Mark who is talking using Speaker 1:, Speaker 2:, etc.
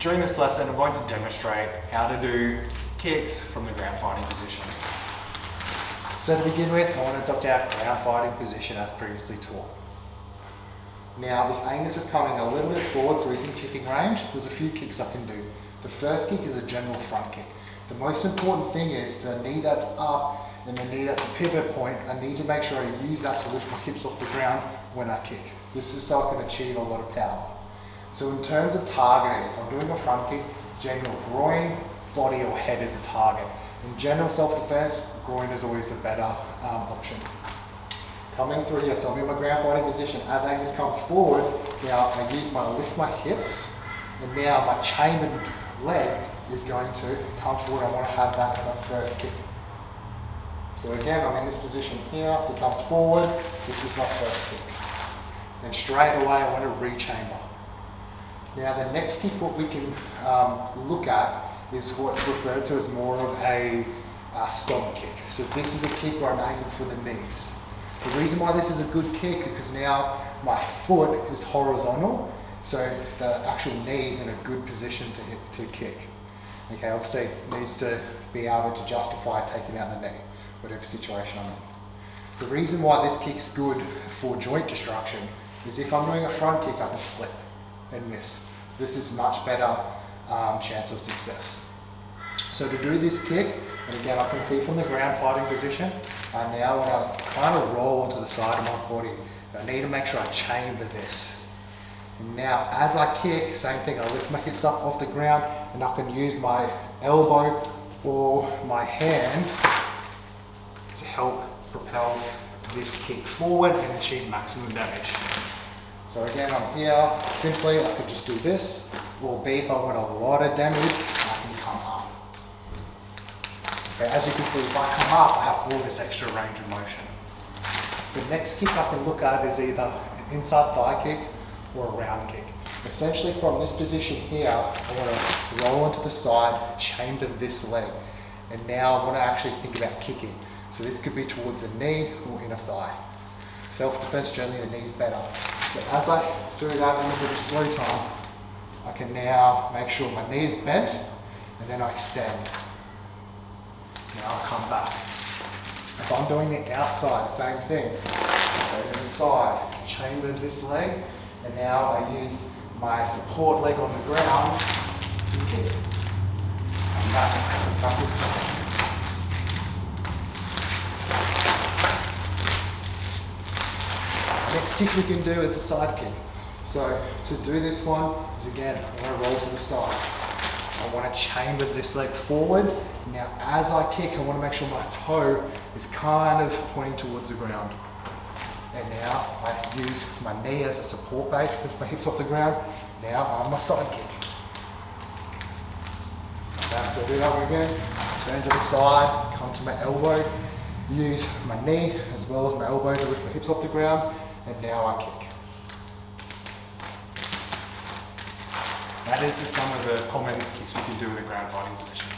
Speaker 1: During this lesson, I'm going to demonstrate how to do kicks from the ground fighting position.
Speaker 2: So to begin with, I want to adopt our ground fighting position as previously taught. Now, if Angus is coming a little bit forward, so he's in kicking range, there's a few kicks I can do. The first kick is a general front kick. The most important thing is the knee that's up and the knee that's a pivot point. I need to make sure I use that to lift my hips off the ground when I kick. This is so I can achieve a lot of power. So in terms of targeting, if I'm doing a front kick, general groin, body or head is a target. In general self-defense, groin is always the better option. Coming through here, so I'm in my ground fighting position. As Angus comes forward, now I lift my hips, and now my chambered leg is going to come forward. I want to have that as my first kick. So again, I'm in this position here, he comes forward, this is my first kick. And straight away I want to re-chamber. Now the next kick what we can look at is what's referred to as more of a stomp kick. So this is a kick where I'm aiming for the knees. The reason why this is a good kick is because now my foot is horizontal, so the actual knee is in a good position to kick. Okay, obviously it needs to be able to justify taking out the knee, whatever situation I'm in. The reason why this kick's good for joint destruction is if I'm doing a front kick, I can slip and miss. This is much better chance of success. So to do this kick, and again I can keep from the ground fighting position, I now want to kind of roll onto the side of my body. I need to make sure I chamber this. And now as I kick, same thing, I lift my hips up off the ground and I can use my elbow or my hand to help propel this kick forward and achieve maximum damage. So again, I'm here, simply I could just do this, or B, if I want a lot of damage, I can come up. Okay, as you can see, if I come up, I have all this extra range of motion. The next kick I can look at is either an inside thigh kick or a round kick. Essentially from this position here, I want to roll onto the side, chamber this leg, and now I want to actually think about kicking. So this could be towards the knee or inner thigh. Self-defense, generally the knee's better. So as I do that in a bit of slow time, I can now make sure my knee is bent, and then I extend. Now I'll come back. If I'm doing the outside, same thing. Go to the side, chamber this leg, and now I use my support leg on the ground to kick. Come back this way. Next kick we can do is a side kick. So to do this one is again, I want to roll to the side. I want to chamber this leg forward. Now as I kick, I want to make sure my toe is kind of pointing towards the ground. And now I use my knee as a support base, lift my hips off the ground. Now I'm on my side kick. So I do that one again, turn to the side, come to my elbow, use my knee as well as my elbow to lift my hips off the ground, and now I kick.
Speaker 1: That is just some of the common kicks we can do in the ground fighting position.